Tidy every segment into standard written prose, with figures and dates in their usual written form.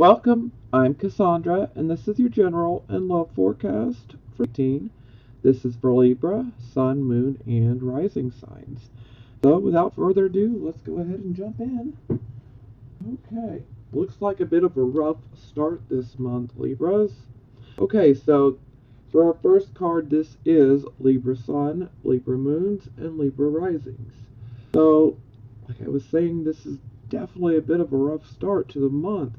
Welcome, I'm Cassandra, and this is your general and love forecast for 18. This is for Libra, Sun, Moon, and Rising signs. So, without further ado, let's go ahead and jump in. Okay, looks like a bit of a rough start this month, Libras. Okay, so for our first card, this is Libra Sun, Libra Moons, and Libra Risings. So, like I was saying, this is definitely a bit of a rough start to the month.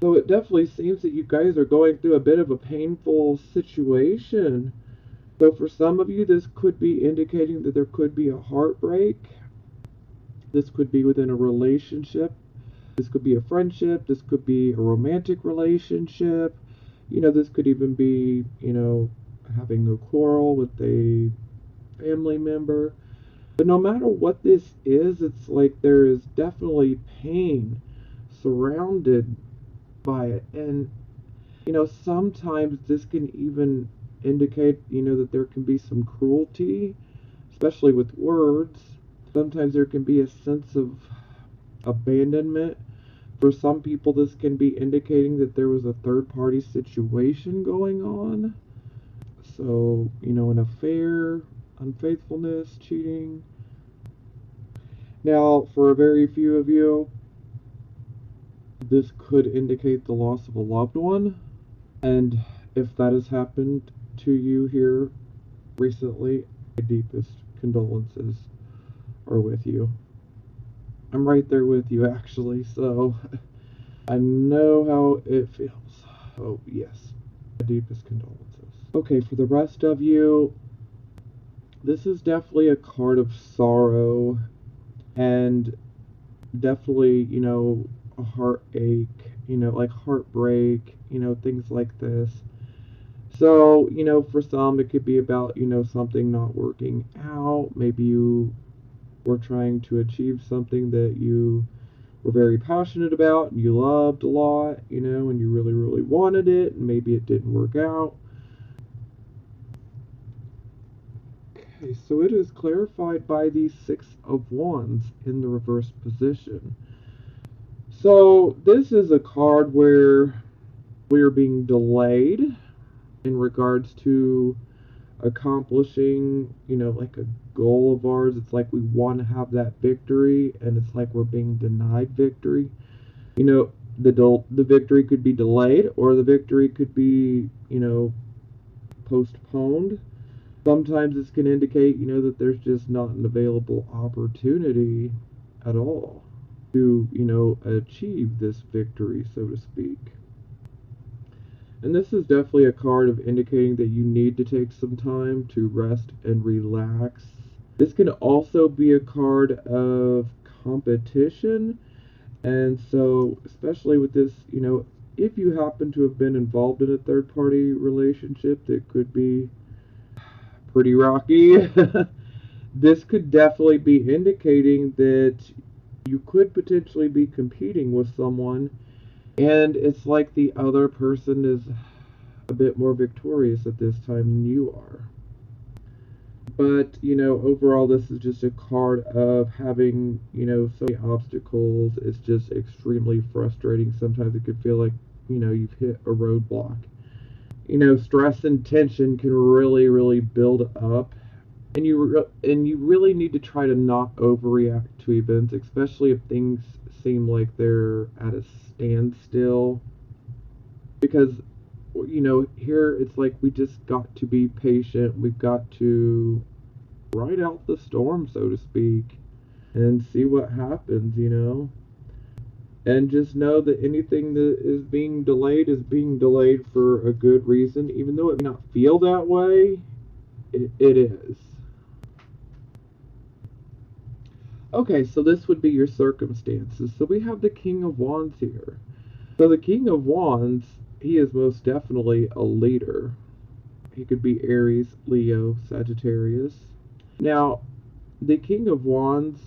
So it definitely seems that you guys are going through a bit of a painful situation. So for some of you, this could be indicating that there could be a heartbreak. This could be within a relationship. This could be a friendship. This could be a romantic relationship. This could even be, having a quarrel with a family member. But no matter what this is, it's like there is definitely pain surrounded by it. And sometimes this can even indicate that there can be some cruelty, especially with words. Sometimes there can be a sense of abandonment. For some people, this can be indicating that there was a third party situation going on. So, an affair, unfaithfulness, cheating. Now, for a very few of you, this could indicate the loss of a loved one. And if that has happened to you here recently, my deepest condolences are with you. I'm right there with you, actually, so I know how it feels. Oh, yes, my deepest condolences. Okay, for the rest of you, this is definitely a card of sorrow and definitely, a heartache, like heartbreak, things like this. So, for some, it could be about, something not working out. Maybe you were trying to achieve something that you were very passionate about and you loved a lot, and you really, really wanted it, and maybe it didn't work out. Okay, so it is clarified by the Six of Wands in the reverse position. So this is a card where we are being delayed in regards to accomplishing, like a goal of ours. It's like we want to have that victory, and it's like we're being denied victory. The victory could be delayed, or the victory could be, postponed. Sometimes this can indicate, that there's just not an available opportunity at all to, achieve this victory, so to speak. And this is definitely a card of indicating that you need to take some time to rest and relax. This can also be a card of competition. And so, especially with this, if you happen to have been involved in a third-party relationship that could be pretty rocky, this could definitely be indicating that you could potentially be competing with someone, and it's like the other person is a bit more victorious at this time than you are. But, overall, this is just a card of having, so many obstacles. It's just extremely frustrating. Sometimes it could feel like, you've hit a roadblock. Stress and tension can really, really build up. And you really need to try to not overreact to events, especially if things seem like they're at a standstill. Because, here it's like we just got to be patient. We've got to ride out the storm, so to speak, and see what happens, And just know that anything that is being delayed for a good reason. Even though it may not feel that way, it is. Okay, so this would be your circumstances. So we have the King of Wands here. So the King of Wands, he is most definitely a leader. He could be Aries, Leo, Sagittarius. Now, the King of Wands,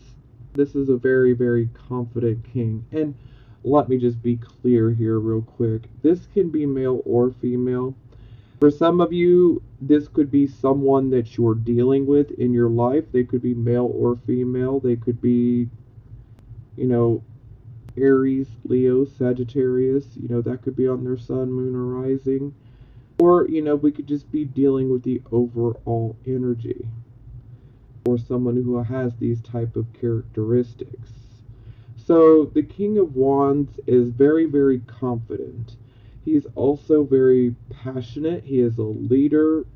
this is a very, very confident king. And let me just be clear here real quick. This can be male or female. For some of you, this could be someone that you're dealing with in your life. They could be male or female. They could be, Aries, Leo, Sagittarius, that could be on their sun, moon, or rising. Or, we could just be dealing with the overall energy or someone who has these type of characteristics. So the King of Wands is very, very confident. He's also very passionate. He is a leader.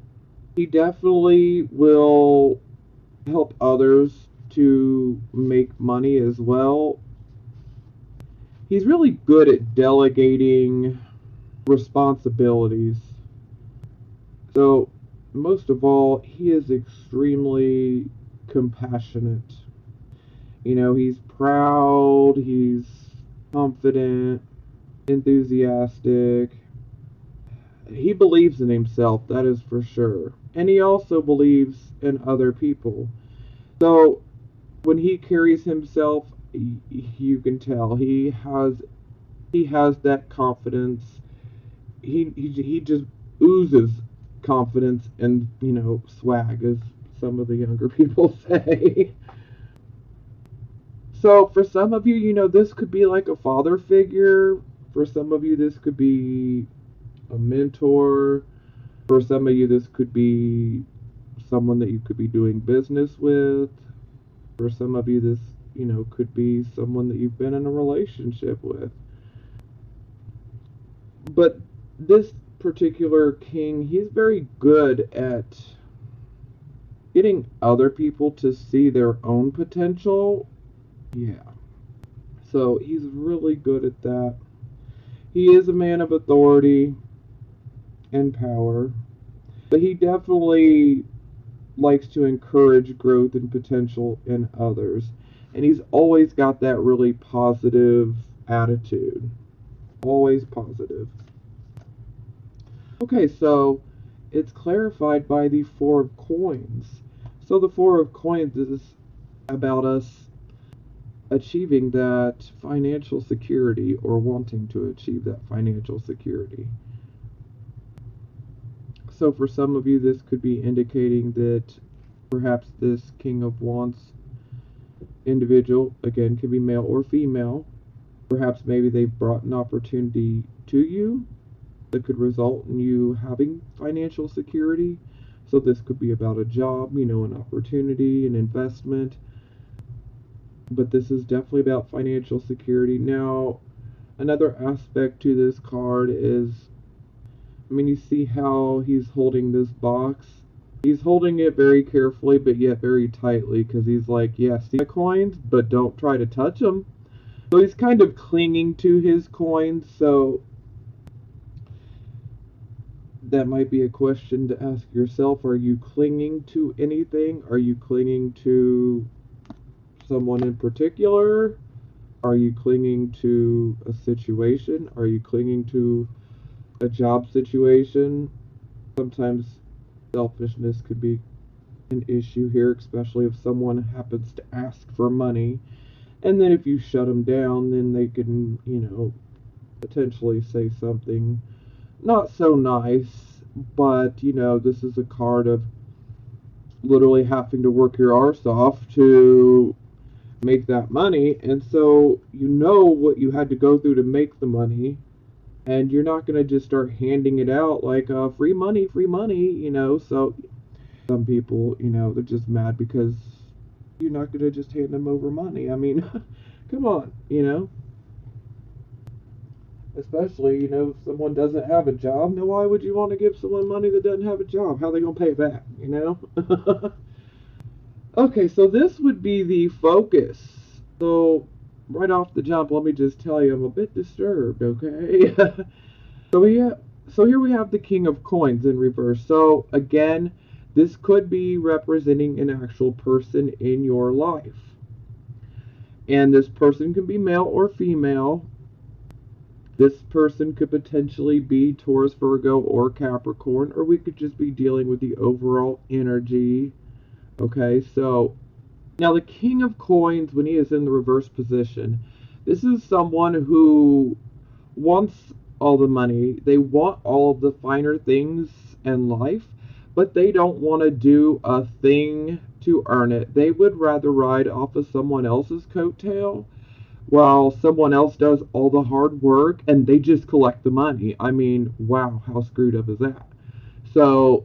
He definitely will help others to make money as well. He's really good at delegating responsibilities. So, most of all, he is extremely compassionate. He's proud, he's confident, enthusiastic. He believes in himself, that is for sure. And he also believes in other people. So, when he carries himself, you can tell he has that confidence. He just oozes confidence and swag, as some of the younger people say. So for some of you, this could be like a father figure. For some of you, this could be a mentor. For some of you, this could be someone that you could be doing business with. For some of you, this could be someone that you've been in a relationship with. But this particular king, he's very good at getting other people to see their own potential. Yeah. So he's really good at that. He is a man of authority and power, but he definitely likes to encourage growth and potential in others. And he's always got that really positive attitude. Always positive. Okay, so it's clarified by the Four of Coins. So the Four of Coins is about us achieving that financial security, or wanting to achieve that financial security. So for some of you, this could be indicating that perhaps this King of Wands individual, again, could be male or female. Perhaps maybe they've brought an opportunity to you that could result in you having financial security. So this could be about a job, an opportunity, an investment. But this is definitely about financial security. Now, another aspect to this card is, you see how he's holding this box? He's holding it very carefully, but yet very tightly, because he's like, yeah, see my coins, but don't try to touch them. So he's kind of clinging to his coins. So that might be a question to ask yourself. Are you clinging to anything? Are you clinging to someone in particular? Are you clinging to a situation? Are you clinging to a job situation? Sometimes selfishness could be an issue here, especially if someone happens to ask for money. And then if you shut them down, then they can, potentially say something not so nice. But, this is a card of literally having to work your arse off to make that money. And so what you had to go through to make the money. And you're not going to just start handing it out like free money, So some people, they're just mad because you're not going to just hand them over money. Come on, Especially, if someone doesn't have a job. Now, why would you want to give someone money that doesn't have a job? How are they going to pay it back, Okay, so this would be the focus. So, right off the jump, let me just tell you, I'm a bit disturbed, okay? So here we have the King of Coins in reverse. So, again, this could be representing an actual person in your life. And this person can be male or female. This person could potentially be Taurus, Virgo, or Capricorn, or we could just be dealing with the overall energy. Okay, so now the King of Coins, when he is in the reverse position, this is someone who wants all the money. They want all of the finer things in life, but they don't want to do a thing to earn it. They would rather ride off of someone else's coattail, while someone else does all the hard work and they just collect the money. I mean, wow, how screwed up is that? So,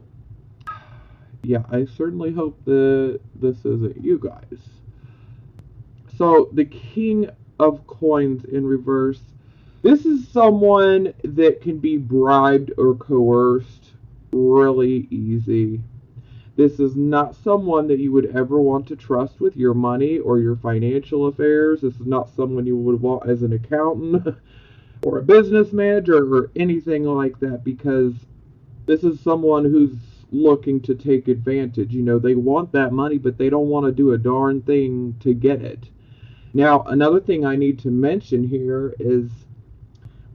yeah, I certainly hope that this isn't you guys. So, the King of Coins in reverse. This is someone that can be bribed or coerced really easy. This is not someone that you would ever want to trust with your money or your financial affairs. This is not someone you would want as an accountant or a business manager or anything like that, because this is someone who's looking to take advantage. You know, they want that money, but they don't want to do a darn thing to get it. Now, another thing I need to mention here is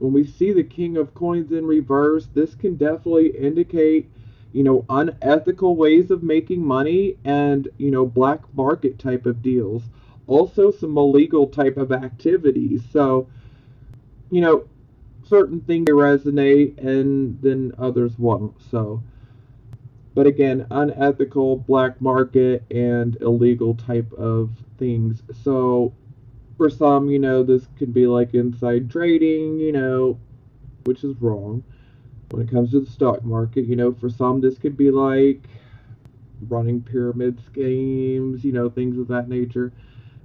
when we see the King of Coins in reverse, this can definitely indicate, you know, unethical ways of making money and, you know, black market type of deals. Also some illegal type of activities. So, you know, certain things resonate and then others won't. So, but again, unethical, black market, and illegal type of things. So, for some, you know, this could be like inside trading, you know, which is wrong when it comes to the stock market. You know, for some, this could be like running pyramid schemes, you know, things of that nature.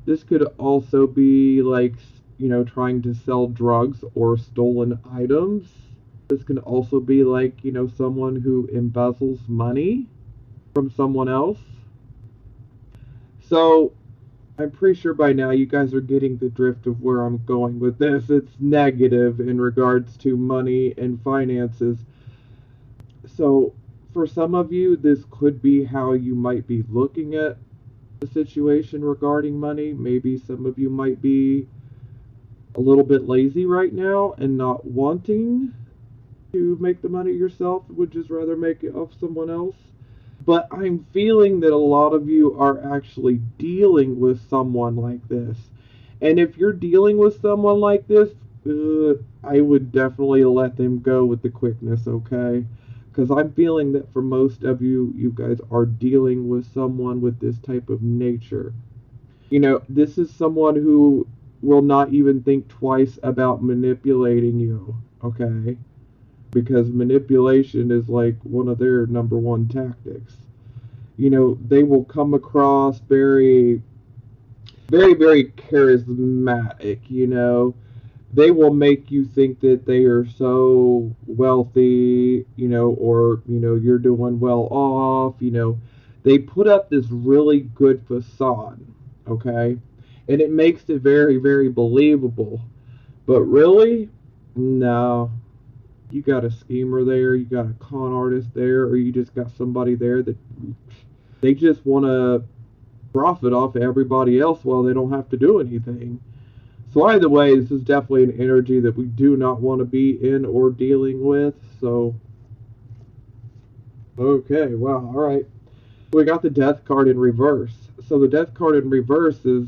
This could also be like, you know, trying to sell drugs or stolen items. This can also be like, you know, someone who embezzles money from someone else. So, I'm pretty sure by now you guys are getting the drift of where I'm going with this. It's negative in regards to money and finances. So, for some of you, this could be how you might be looking at the situation regarding money. Maybe some of you might be a little bit lazy right now and not wanting to make the money yourself, would just rather make it off someone else. But I'm feeling that a lot of you are actually dealing with someone like this. And if you're dealing with someone like this, I would definitely let them go with the quickness, okay? Because I'm feeling that for most of you, you guys are dealing with someone with this type of nature. You know, this is someone who will not even think twice about manipulating you, okay? Because manipulation is like one of their number one tactics. You know, they will come across very, very, very charismatic, you know. They will make you think that they are so wealthy, you know, or, you know, you're doing well off, you know. They put up this really good facade, okay? And it makes it very, very believable. But really, no. You got a schemer there, you got a con artist there, or you just got somebody there that they just want to profit off everybody else while they don't have to do anything. So either way, this is definitely an energy that we do not want to be in or dealing with. So, okay, wow, all right. We got the Death card in reverse. So the Death card in reverse is,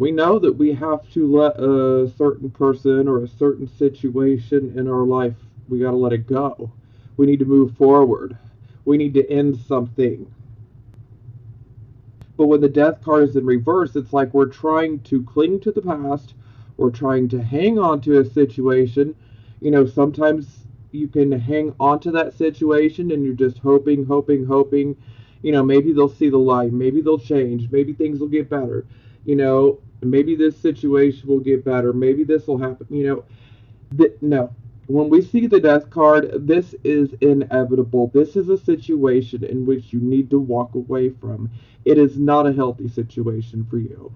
we know that we have to let a certain person or a certain situation in our life, we got to let it go. We need to move forward. We need to end something. But when the Death card is in reverse, it's like we're trying to cling to the past. We're trying to hang on to a situation. You know, sometimes you can hang on to that situation and you're just hoping, hoping, hoping. You know, maybe they'll see the light. Maybe they'll change. Maybe things will get better. You know, maybe this situation will get better. Maybe this will happen. You know, no. When we see the Death card, this is inevitable. This is a situation in which you need to walk away from. It is not a healthy situation for you.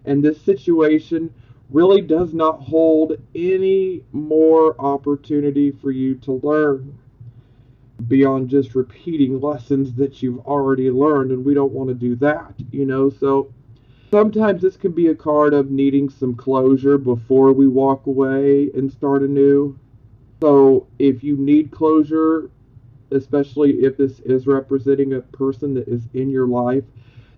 And this situation really does not hold any more opportunity for you to learn beyond just repeating lessons that you've already learned, and we don't want to do that, you know. So sometimes this can be a card of needing some closure before we walk away and start anew. So if you need closure, especially if this is representing a person that is in your life,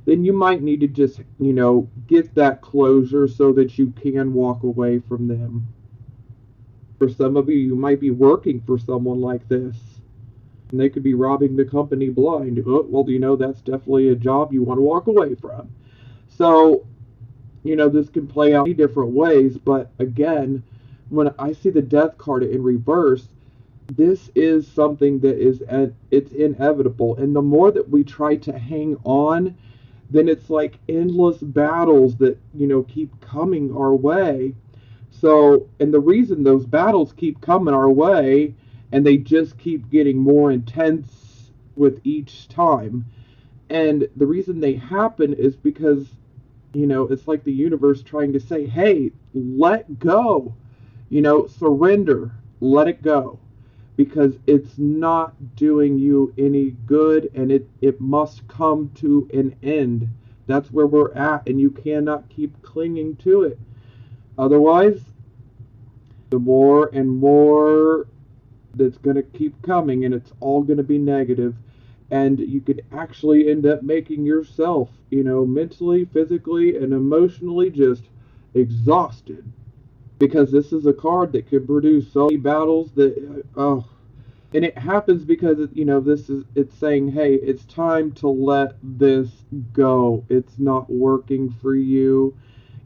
then you might need to just, you know, get that closure so that you can walk away from them. For some of you, you might be working for someone like this, and they could be robbing the company blind. Oh, well, you know, that's definitely a job you want to walk away from. So This can play out many different ways, but again, when I see the death card in reverse, this is something that it's inevitable. And the more that we try to hang on, then it's like endless battles that, keep coming our way. So, and the reason those battles keep coming our way and they just keep getting more intense with each time. And the reason they happen is because, it's like the universe trying to say, hey, let go, surrender, let it go, because it's not doing you any good, and it must come to an end. That's where we're at, and you cannot keep clinging to it. Otherwise, the more and more that's going to keep coming, and it's all going to be negative, and you could actually end up making yourself, mentally, physically, and emotionally just exhausted, because this is a card that could produce so many battles that, oh, and it happens because, it's saying, hey, it's time to let this go. It's not working for you.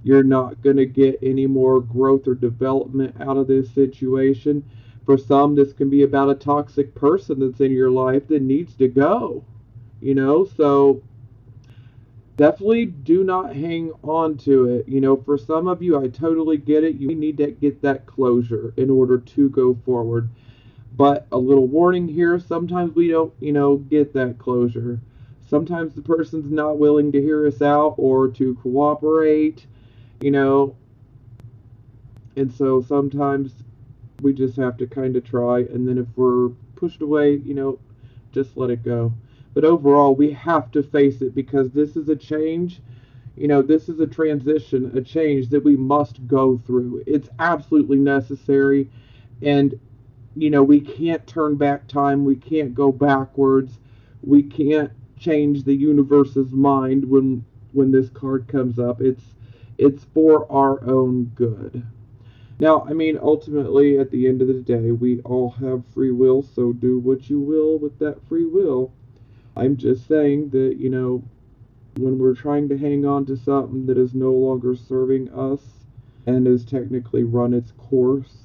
You're not going to get any more growth or development out of this situation. For some, this can be about a toxic person that's in your life that needs to go. So definitely do not hang on to it. For some of you, I totally get it. You need to get that closure in order to go forward. But a little warning here, sometimes we don't, get that closure. Sometimes the person's not willing to hear us out or to cooperate, you know, and so sometimes we just have to kind of try, and then if we're pushed away, just let it go. But overall, we have to face it, because this is a change. This is a transition, a change that we must go through. It's absolutely necessary, and we can't turn back time. We can't go backwards. We can't change the universe's mind when this card comes up. It's for our own good. Now, ultimately, at the end of the day, we all have free will, so do what you will with that free will. I'm just saying that, when we're trying to hang on to something that is no longer serving us and has technically run its course,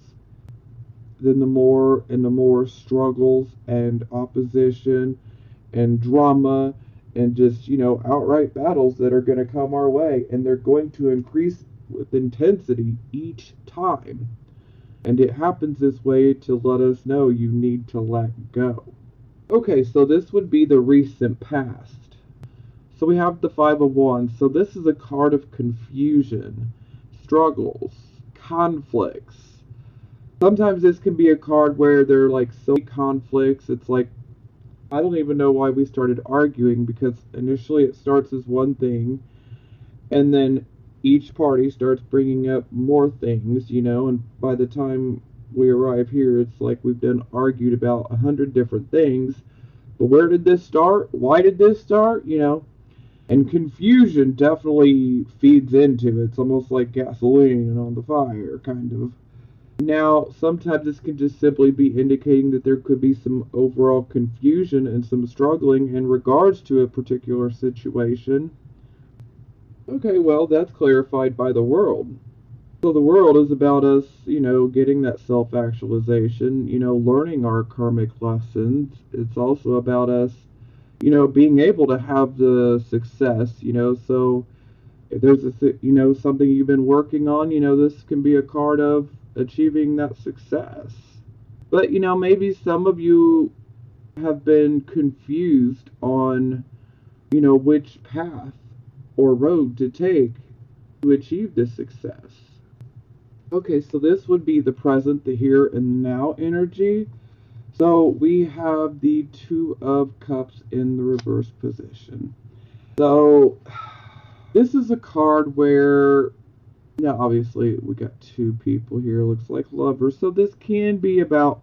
then the more and the more struggles and opposition and drama and just, outright battles that are going to come our way, and they're going to increase with intensity each time. And it happens this way to let us know you need to let go. Okay, so this would be the recent past. So we have the Five of Wands. So this is a card of confusion, struggles, conflicts. Sometimes this can be a card where there are like so many conflicts. It's like, I don't even know why we started arguing, because initially it starts as one thing, and then each party starts bringing up more things, and by the time we arrive here, it's like we've done argued about 100 different things. But where did this start? Why did this start? And confusion definitely feeds into it. It's almost like gasoline on the fire, kind of. Now, sometimes this can just simply be indicating that there could be some overall confusion and some struggling in regards to a particular situation. Okay, well, that's clarified by the world. So the world is about us, getting that self-actualization, learning our karmic lessons. It's also about us, being able to have the success, so if there's something you've been working on, this can be a card of achieving that success. But, maybe some of you have been confused on, which path or road to take to achieve this success. Okay, so this would be the present, the here and now energy. So we have the Two of Cups in the reverse position. So this is a card where, now obviously we got two people here, looks like lovers. So this can be about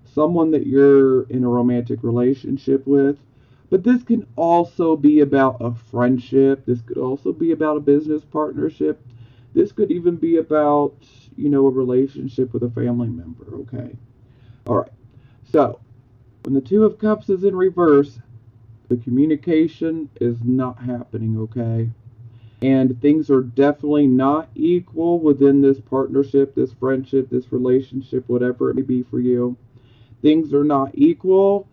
someone that you're in a romantic relationship with. But this can also be about a friendship. This could also be about a business partnership. This could even be about, a relationship with a family member, okay? All right. So, when the Two of Cups is in reverse, the communication is not happening, okay? And things are definitely not equal within this partnership, this friendship, this relationship, whatever it may be for you. Things are not equal.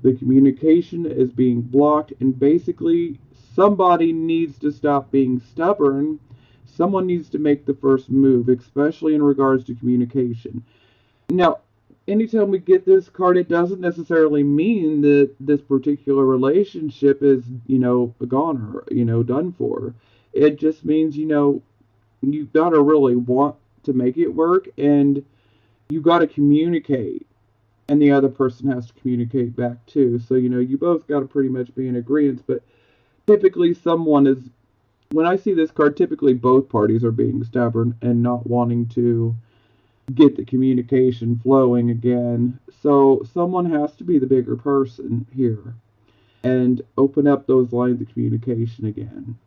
The communication is being blocked, and basically, somebody needs to stop being stubborn. Someone needs to make the first move, especially in regards to communication. Now, anytime we get this card, it doesn't necessarily mean that this particular relationship is, gone or, done for. It just means, you've got to really want to make it work, and you got to communicate, and the other person has to communicate back too. So, you both got to pretty much be in agreement, but typically when I see this card, typically both parties are being stubborn and not wanting to get the communication flowing again. So someone has to be the bigger person here and open up those lines of communication again.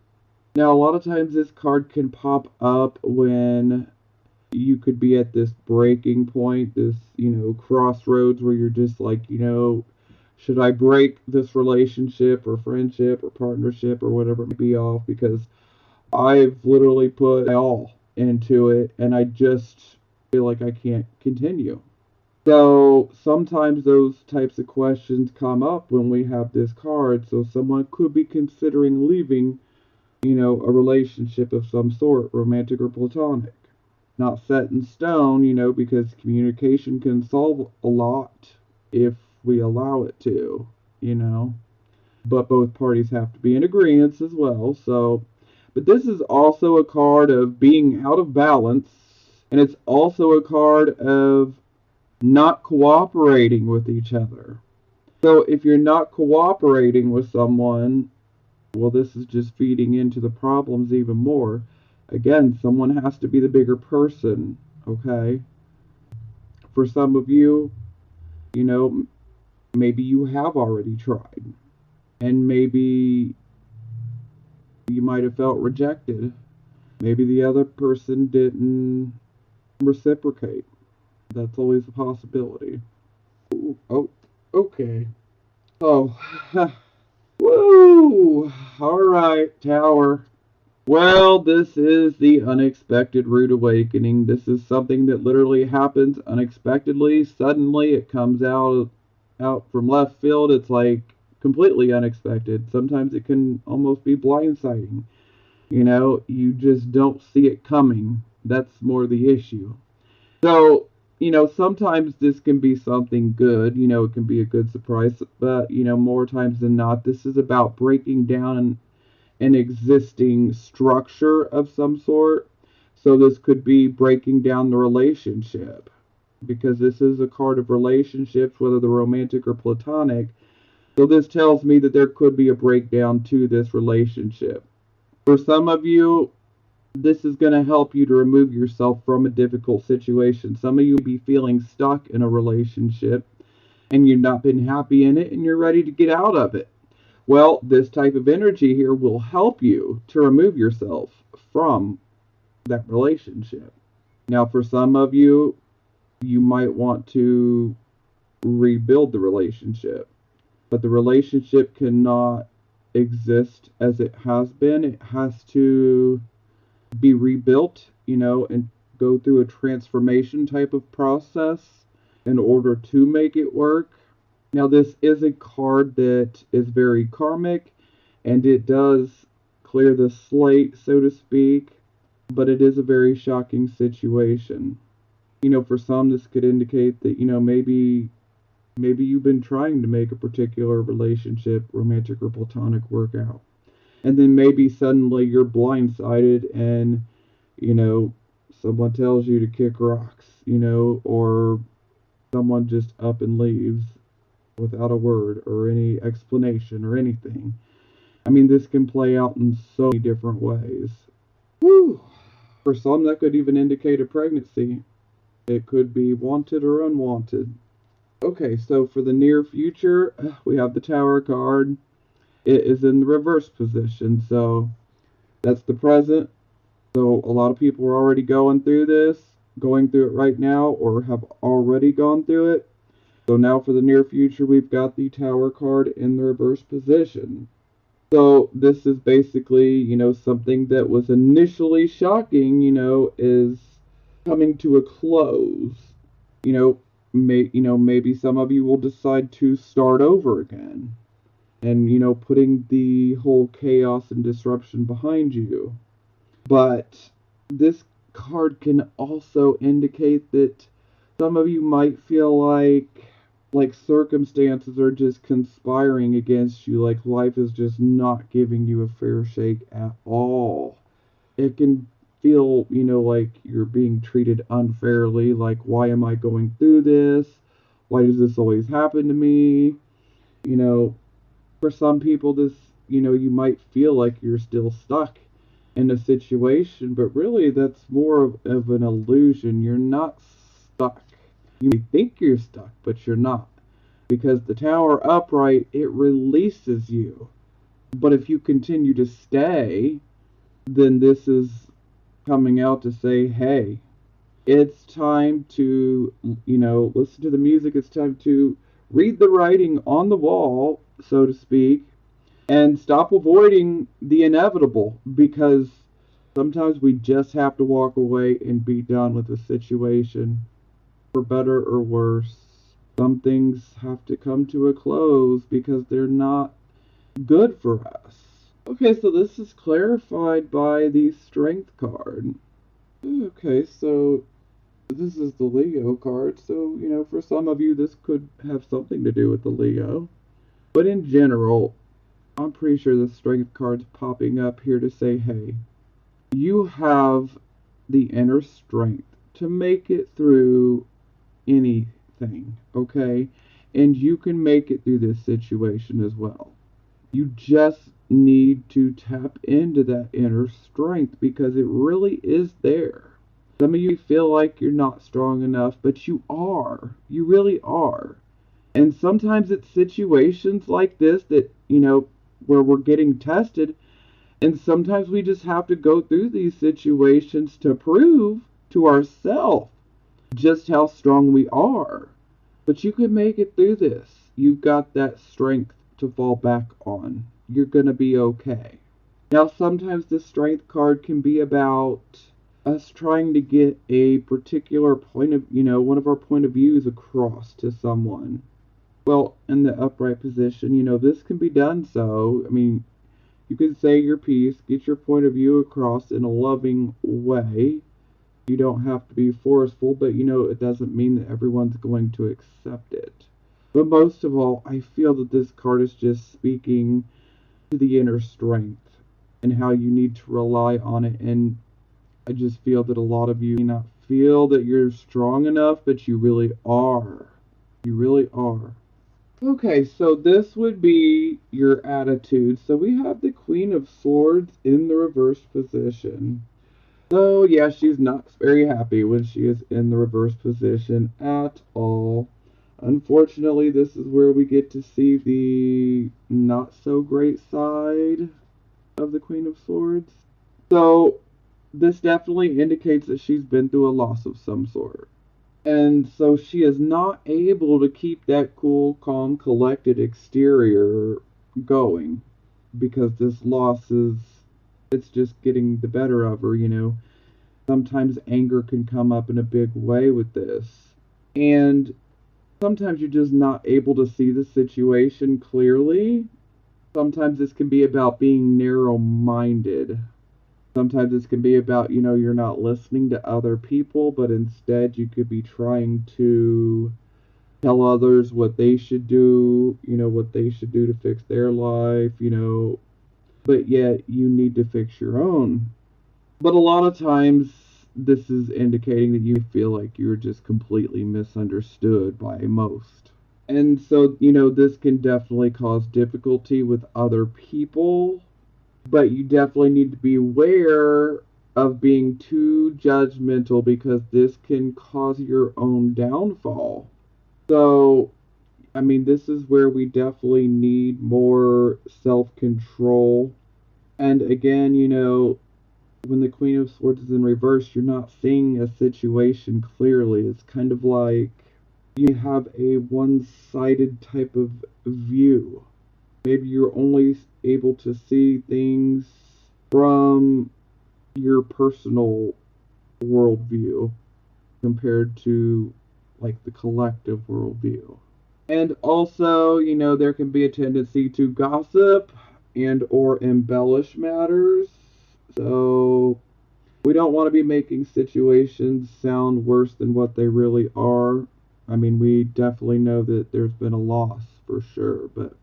Now, a lot of times this card can pop up when you could be at this breaking point, this, crossroads where you're just like, should I break this relationship or friendship or partnership or whatever it may be off, because I've literally put my all into it and I just feel like I can't continue. So sometimes those types of questions come up when we have this card. So someone could be considering leaving, a relationship of some sort, romantic or platonic. Not set in stone, because communication can solve a lot if we allow it to, But both parties have to be in agreement as well. So, but this is also a card of being out of balance, and it's also a card of not cooperating with each other. So if you're not cooperating with someone, well, this is just feeding into the problems even more. Again, someone has to be the bigger person, okay? For some of you, maybe you have already tried, and maybe you might have felt rejected. Maybe the other person didn't reciprocate. That's always a possibility. Ooh, oh, okay. Oh, woo! Alright, Tower. Well, this is the unexpected rude awakening. This is something that literally happens unexpectedly. Suddenly, it comes out from left field. It's like completely unexpected. Sometimes it can almost be blindsiding. You just don't see it coming. That's more the issue. So, sometimes this can be something good. It can be a good surprise. But, more times than not, this is about breaking down an existing structure of some sort. So this could be breaking down the relationship, because this is a card of relationships, whether they're romantic or platonic. So this tells me that there could be a breakdown to this relationship. For some of you, this is going to help you to remove yourself from a difficult situation. Some of you may be feeling stuck in a relationship and you've not been happy in it and you're ready to get out of it. Well, this type of energy here will help you to remove yourself from that relationship. Now, for some of you, you might want to rebuild the relationship, but the relationship cannot exist as it has been. It has to be rebuilt, and go through a transformation type of process in order to make it work. Now, this is a card that is very karmic, and it does clear the slate, so to speak, but it is a very shocking situation. For some, this could indicate that, maybe you've been trying to make a particular relationship, romantic or platonic, work out. And then maybe suddenly you're blindsided and, someone tells you to kick rocks, or someone just up and leaves without a word or any explanation or anything. I mean, this can play out in so many different ways. Whew. For some, that could even indicate a pregnancy. It could be wanted or unwanted. Okay, so for the near future, we have the Tower card. It is in the reverse position, so that's the present. So a lot of people are already going through it right now, or have already gone through it. So now for the near future, we've got the Tower card in the reverse position. So this is basically, something that was initially shocking, is coming to a close. You know, maybe some of you will decide to start over again and, putting the whole chaos and disruption behind you. But this card can also indicate that some of you might feel like circumstances are just conspiring against you, like life is just not giving you a fair shake at all. It can feel, like you're being treated unfairly, like why am I going through this? Why does this always happen to me? You know, for some people this, you might feel like you're still stuck in a situation, but really that's more of an illusion. You're not stuck. You may think you're stuck, but you're not. Because the Tower upright, it releases you. But if you continue to stay, then this is coming out to say, hey, it's time to, listen to the music. It's time to read the writing on the wall, so to speak, and stop avoiding the inevitable, because sometimes we just have to walk away and be done with the situation, for better or worse. Some things have to come to a close because they're not good for us. Okay, so this is clarified by the Strength card. Okay, so this is the Leo card, so, for some of you this could have something to do with the Leo. But in general, I'm pretty sure the Strength card's popping up here to say, hey, you have the inner strength to make it through anything, okay? And you can make it through this situation as well. You just need to tap into that inner strength because it really is there. Some of you feel like you're not strong enough, but you are. You really are. And sometimes it's situations like this that, where we're getting tested. And sometimes we just have to go through these situations to prove to ourselves just how strong we are. But you can make it through this. You've got that strength to fall back on. You're going to be okay. Now, sometimes the strength card can be about us trying to get a particular point of, one of our point of views across to someone. Well, in the upright position, this can be done so. I mean, you can say your piece, get your point of view across in a loving way. You don't have to be forceful, but it doesn't mean that everyone's going to accept it. But most of all, I feel that this card is just speaking to the inner strength and how you need to rely on it. And I just feel that a lot of you may not feel that you're strong enough, but you really are. You really are. Okay, so this would be your attitude. So we have the Queen of Swords in the reverse position. So yeah, she's not very happy when she is in the reverse position at all. Unfortunately, this is where we get to see the not so great side of the Queen of Swords. So this definitely indicates that she's been through a loss of some sort. And so she is not able to keep that cool, calm, collected exterior going because this loss it's just getting the better of her. Sometimes anger can come up in a big way with this. And sometimes you're just not able to see the situation clearly. Sometimes this can be about being narrow-minded. Sometimes this can be about, you're not listening to other people, but instead you could be trying to tell others what they should do, what they should do to fix their life, but yet you need to fix your own. But a lot of times this is indicating that you feel like you're just completely misunderstood by most. And so, this can definitely cause difficulty with other people, but you definitely need to be aware of being too judgmental because this can cause your own downfall. So, I mean, this is where we definitely need more self-control. And again, when the Queen of Swords is in reverse, you're not seeing a situation clearly. It's kind of like you have a one-sided type of view. Maybe you're only able to see things from your personal worldview compared to like the collective worldview. And also, there can be a tendency to gossip and or embellish matters. So we don't want to be making situations sound worse than what they really are. I mean, we definitely know that there's been a loss for sure, but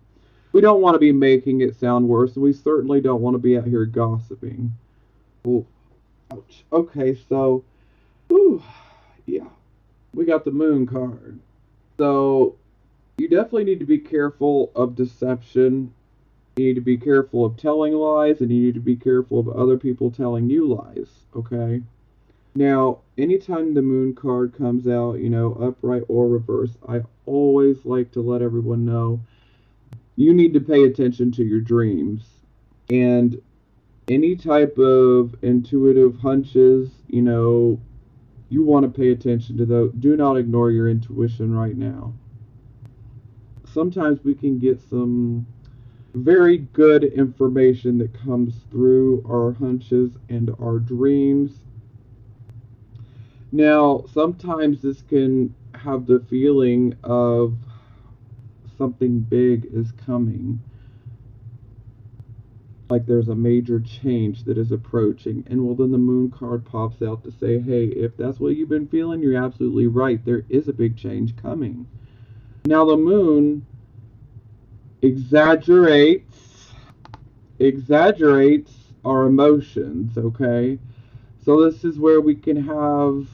we don't want to be making it sound worse, and we certainly don't want to be out here gossiping. Oh, ouch. Okay, so, whew, yeah, we got the moon card. So, you definitely need to be careful of deception. You need to be careful of telling lies, and you need to be careful of other people telling you lies, okay? Now, anytime the moon card comes out, upright or reverse, I always like to let everyone know you need to pay attention to your dreams. And any type of intuitive hunches, you want to pay attention to those. Do not ignore your intuition right now. Sometimes we can get some very good information that comes through our hunches and our dreams. Now, sometimes this can have the feeling of something big is coming, like there's a major change that is approaching. And well, then the moon card pops out to say, hey, if that's what you've been feeling, you're absolutely right. There is a big change coming. Now, the moon exaggerates our emotions, okay? So this is where we can have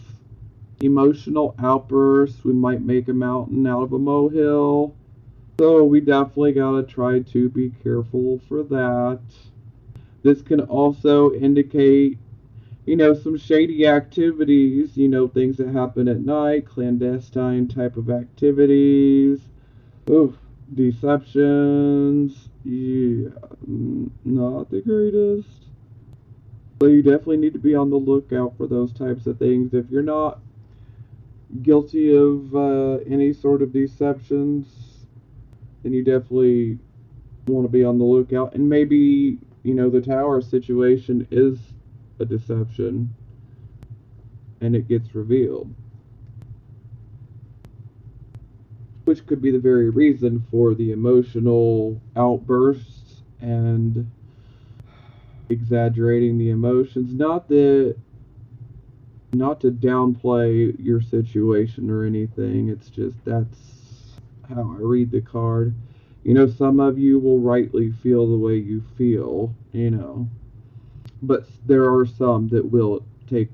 emotional outbursts. We might make a mountain out of a molehill. So we definitely gotta try to be careful for that. This can also indicate, some shady activities, things that happen at night, clandestine type of activities. Oof, deceptions. Yeah, not the greatest. So you definitely need to be on the lookout for those types of things. If you're not guilty of any sort of deceptions, then you definitely want to be on the lookout. And maybe, the tower situation is a deception and it gets revealed, which could be the very reason for the emotional outbursts and exaggerating the emotions. Not to downplay your situation or anything. It's just that's how I read the card. Some of you will rightly feel the way you feel, but there are some that will take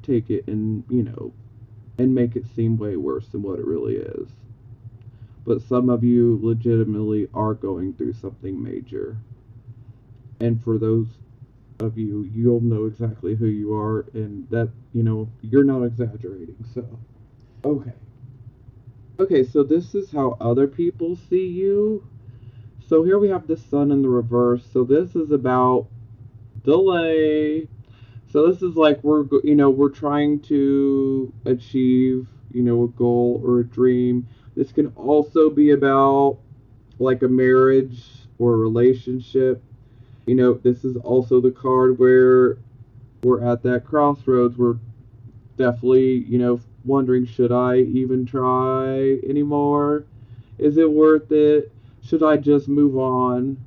it and, and make it seem way worse than what it really is. But some of you legitimately are going through something major. And for those of you, you'll know exactly who you are, and that, you're not exaggerating. So, okay. Okay, so this is how other people see you. So here we have the sun in the reverse. So this is about delay. So this is like we're trying to achieve, a goal or a dream. This can also be about like a marriage or a relationship. This is also the card where we're at that crossroads. We're definitely, wondering, should I even try anymore? Is it worth it? Should I just move on?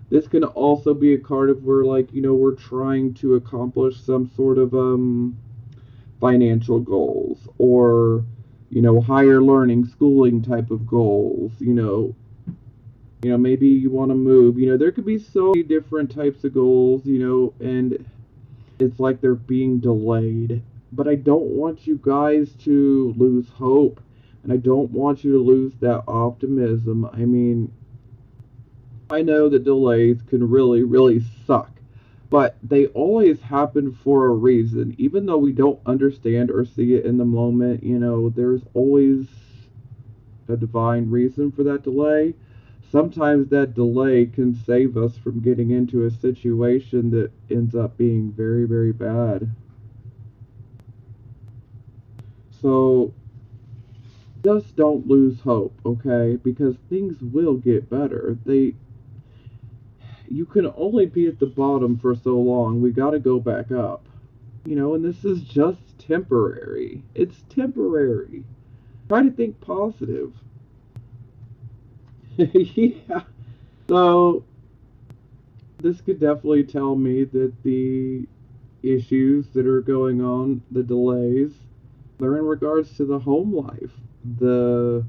This can also be a card of where, like, we're trying to accomplish some sort of financial goals or, higher learning, schooling type of goals. Maybe you want to move. There could be so many different types of goals. And it's like they're being delayed. But I don't want you guys to lose hope, and I don't want you to lose that optimism. I mean, I know that delays can really, really suck, but they always happen for a reason. Even though we don't understand or see it in the moment, there's always a divine reason for that delay. Sometimes that delay can save us from getting into a situation that ends up being very, very bad. So, just don't lose hope, okay? Because things will get better. You can only be at the bottom for so long. We got to go back up. And this is just temporary. It's temporary. Try to think positive. Yeah. So, this could definitely tell me that the issues that are going on, the delays, they're in regards to the home life, the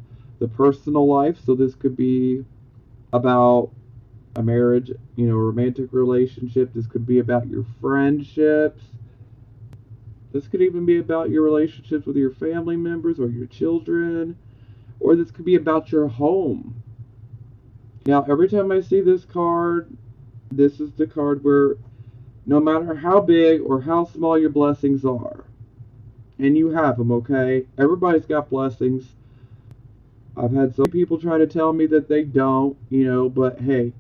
personal life. So this could be about a marriage, romantic relationship. This could be about your friendships. This could even be about your relationships with your family members or your children, or this could be about your home. Now, every time I see this card, this is the card where no matter how big or how small your blessings are, and you have them, okay? Everybody's got blessings. I've had some people try to tell me that they don't, but hey,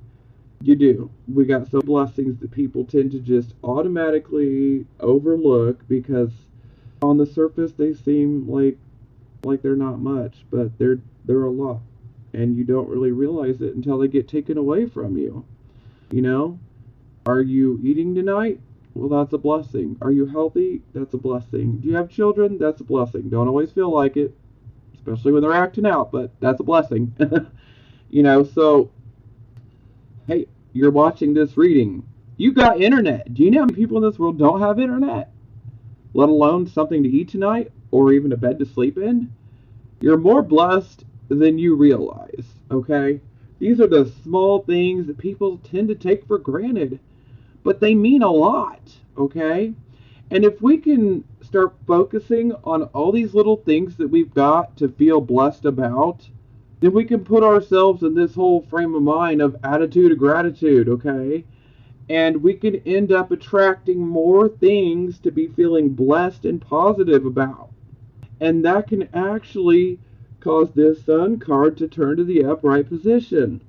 you do. We got some blessings that people tend to just automatically overlook because on the surface they seem like they're not much, but they're a lot. And you don't really realize it until they get taken away from you. You know? Are you eating tonight? Well, that's a blessing. Are you healthy? That's a blessing. Do you have children? That's a blessing. Don't always feel like it, especially when they're acting out, but that's a blessing. So, hey, you're watching this reading. You got internet. Do you know how many people in this world don't have internet? Let alone something to eat tonight or even a bed to sleep in? You're more blessed than you realize, okay? These are the small things that people tend to take for granted, but they mean a lot, okay? And if we can start focusing on all these little things that we've got to feel blessed about, then we can put ourselves in this whole frame of mind of attitude of gratitude, okay? And we can end up attracting more things to be feeling blessed and positive about. And that can actually cause this Sun card to turn to the upright position.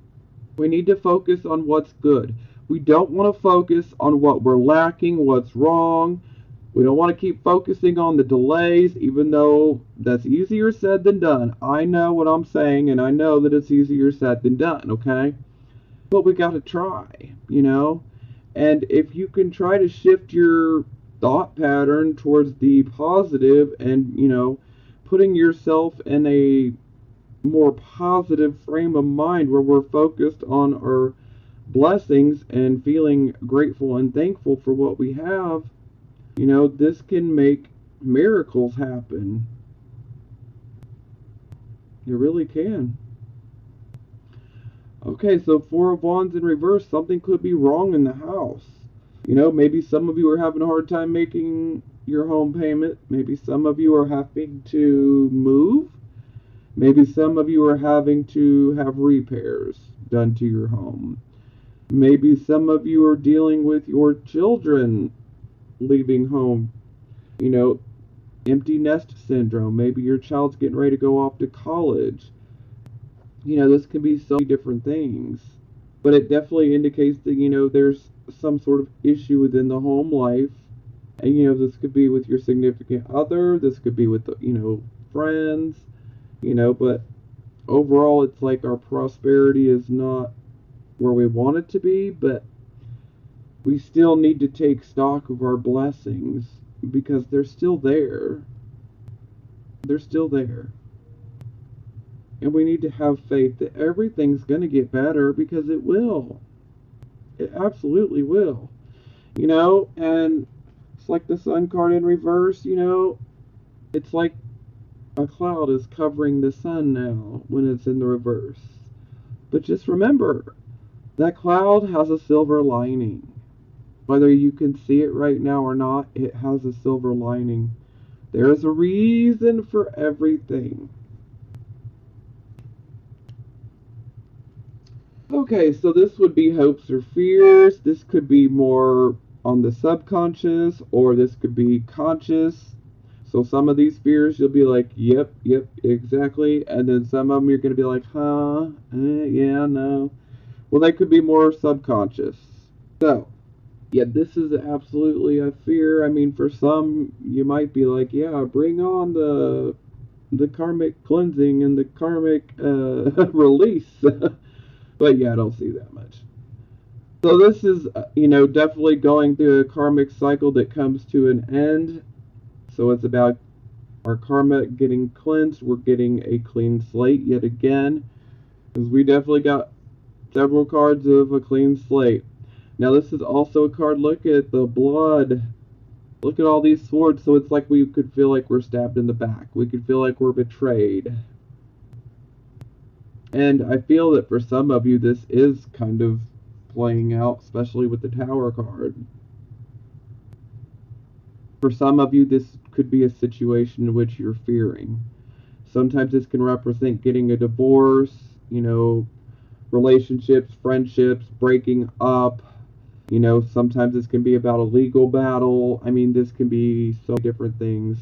We need to focus on what's good. We don't want to focus on what we're lacking, what's wrong. We don't want to keep focusing on the delays, even though that's easier said than done. I know what I'm saying, and I know that it's easier said than done, okay? But we got to try, And if you can try to shift your thought pattern towards the positive and, putting yourself in a more positive frame of mind where we're focused on our blessings and feeling grateful and thankful for what we have, this can make miracles happen. It really can. Okay, so Four of Wands in reverse, something could be wrong in the house. Maybe some of you are having a hard time making your home payment. Maybe some of you are having to move. Maybe some of you are having to have repairs done to your home. Maybe some of you are dealing with your children leaving home. Empty nest syndrome. Maybe your child's getting ready to go off to college. This can be so many different things. But it definitely indicates that, there's some sort of issue within the home life. And, this could be with your significant other. This could be with, friends. But overall, it's like our prosperity is not where we want it to be, but we still need to take stock of our blessings because they're still there. They're still there. And we need to have faith that everything's going to get better because it will. It absolutely will. And it's like the Sun card in reverse, it's like a cloud is covering the sun now when it's in the reverse. But just remember, that cloud has a silver lining. Whether you can see it right now or not, it has a silver lining. There is a reason for everything. Okay, so this would be hopes or fears. This could be more on the subconscious, or this could be conscious. So some of these fears, you'll be like, yep, exactly. And then some of them you're going to be like, yeah, no. Well, they could be more subconscious. So, yeah, this is absolutely a fear. I mean, for some, you might be like, yeah, bring on the the karmic cleansing and the karmic release. But yeah, I don't see that much. So this is, definitely going through a karmic cycle that comes to an end. So it's about our karma getting cleansed. We're getting a clean slate yet again. Because we definitely got several cards of a clean slate. Now this is also a card, look at the blood. Look at all these swords. So it's like we could feel like we're stabbed in the back. We could feel like we're betrayed. And I feel that for some of you this is kind of playing out, especially with the Tower card. For some of you, this could be a situation in which you're fearing. Sometimes this can represent getting a divorce, relationships, friendships, breaking up. Sometimes this can be about a legal battle. I mean, this can be so many different things.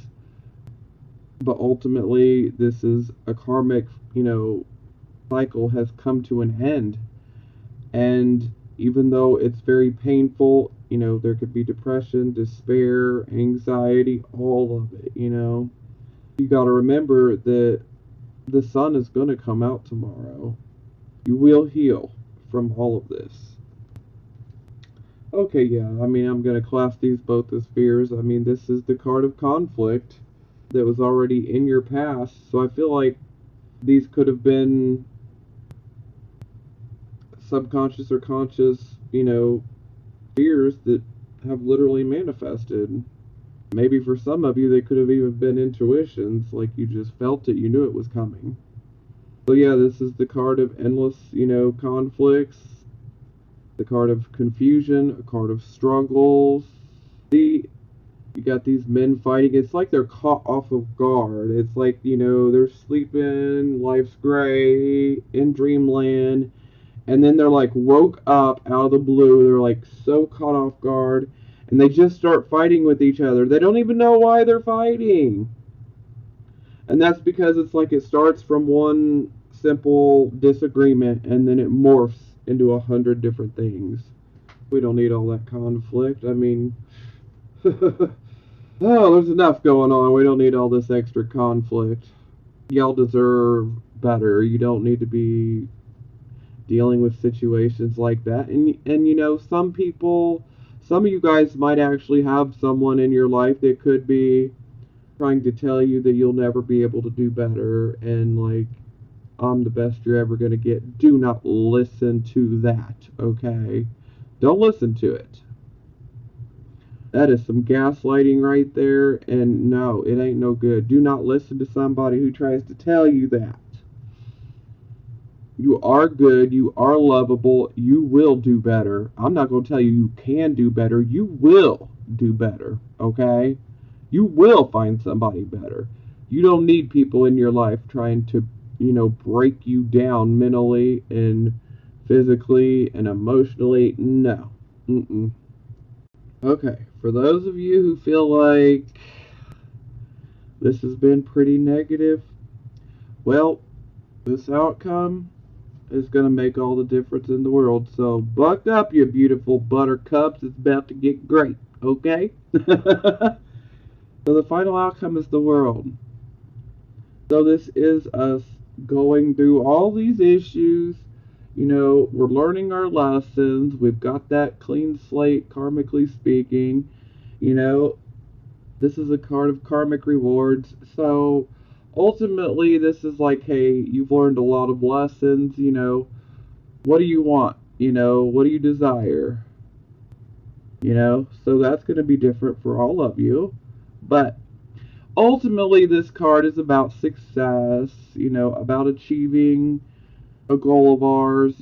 But ultimately, this is a karmic, cycle has come to an end. And even though it's very painful, there could be depression, despair, anxiety, all of it, You got to remember that the sun is going to come out tomorrow. You will heal from all of this. Okay, yeah, I'm going to class these both as fears. This is the card of conflict that was already in your past. So I feel like these could have been subconscious or conscious, fears that have literally manifested. Maybe for some of you, they could have even been intuitions, like you just felt it, you knew it was coming. So yeah, this is the card of endless, conflicts, the card of confusion, a card of struggles. See, you got these men fighting. It's like they're caught off of guard. It's like, they're sleeping, life's gray, in dreamland, and then they're like woke up out of the blue. They're like so caught off guard, and they just start fighting with each other. They don't even know why they're fighting. And that's because it's like it starts from one simple disagreement, and then it morphs into 100 different things. We don't need all that conflict. Oh, there's enough going on. We don't need all this extra conflict. Y'all deserve better. You don't need to be dealing with situations like that. And some people, some of you guys might actually have someone in your life that could be trying to tell you that you'll never be able to do better, and like, I'm the best you're ever going to get. Do not listen to that, okay? Don't listen to it. That is some gaslighting right there, and no, it ain't no good. Do not listen to somebody who tries to tell you that. You are good, you are lovable, you will do better. I'm not going to tell you you can do better. You will do better, okay? You will find somebody better. You don't need people in your life trying to, break you down mentally and physically and emotionally. No. Okay, for those of you who feel like this has been pretty negative, well, this outcome is going to make all the difference in the world. So buck up, you beautiful buttercups. It's about to get great, okay? So the final outcome is the world. So this is us going through all these issues. We're learning our lessons. We've got that clean slate, karmically speaking. This is a card of karmic rewards. So ultimately, this is like, hey, you've learned a lot of lessons. What do you want? What do you desire? So that's going to be different for all of you. But ultimately, this card is about success, about achieving a goal of ours.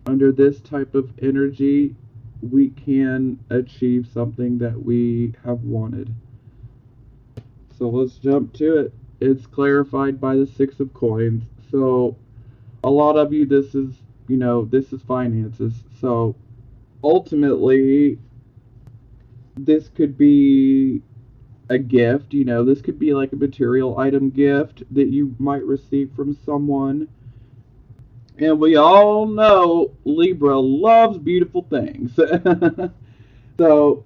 Under this type of energy, we can achieve something that we have wanted. So let's jump to it. It's clarified by the Six of Coins. So a lot of you, this is finances. So ultimately, this could be a gift. This could be like a material item gift that you might receive from someone. And we all know Libra loves beautiful things. So,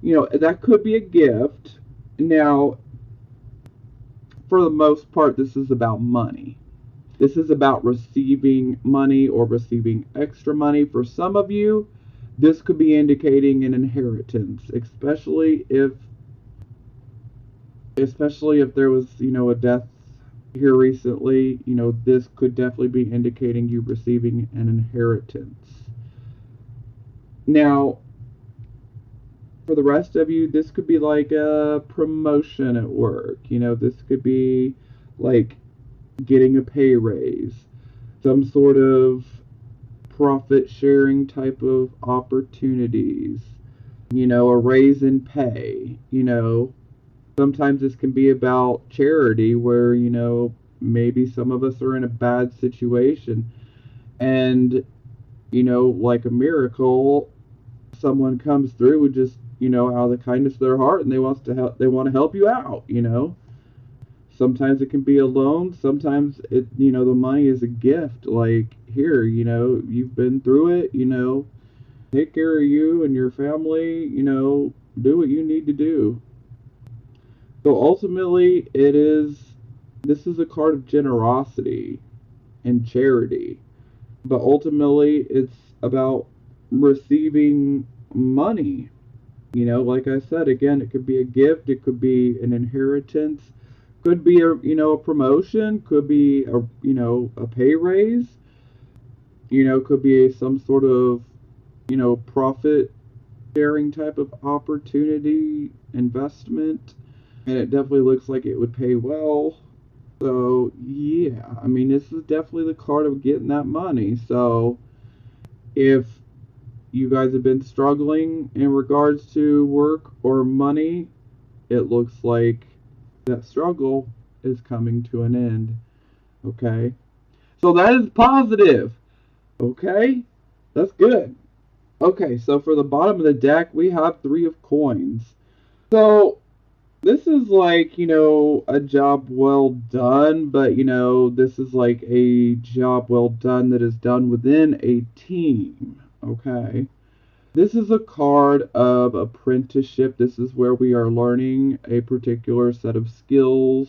that could be a gift. Now, for the most part, this is about money. This is about receiving money or receiving extra money. For some of you, this could be indicating an inheritance, especially if there was, a death here recently. This could definitely be indicating you receiving an inheritance. Now, for the rest of you, this could be like a promotion at work. This could be like getting a pay raise, some sort of profit sharing type of opportunities, a raise in pay. Sometimes this can be about charity where, maybe some of us are in a bad situation and, like a miracle, someone comes through with just, out of the kindness of their heart and they want to help you out. Sometimes it can be a loan. Sometimes the money is a gift. Like, here, you've been through it, take care of you and your family, do what you need to do. So ultimately, this is a card of generosity and charity. But ultimately, it's about receiving money. Like I said, again, it could be a gift, it could be an inheritance, could be a promotion, could be a pay raise, could be some sort of profit sharing type of opportunity, investment, and it definitely looks like it would pay well. So yeah, I mean, this is definitely the card of getting that money. So if you guys have been struggling in regards to work or money, it looks like that struggle is coming to an end. Okay? So that is positive. Okay? That's good. Okay, so for the bottom of the deck, we have 3 of coins. So this is like, a job well done, but, this is like a job well done that is done within a team. Okay? This is a card of apprenticeship. This is where we are learning a particular set of skills.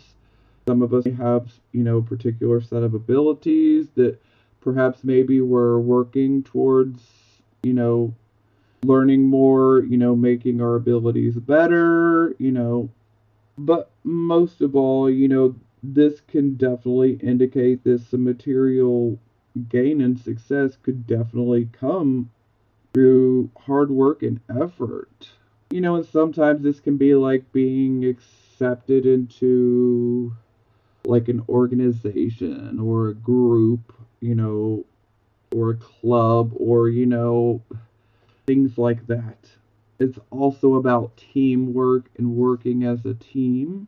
Some of us have, a particular set of abilities that perhaps maybe we're working towards, learning more, making our abilities better, But most of all, this can definitely indicate this material gain and success could definitely come through hard work and effort. And sometimes this can be like being accepted into like an organization or a group, or a club or, things like that. It's also about teamwork and working as a team.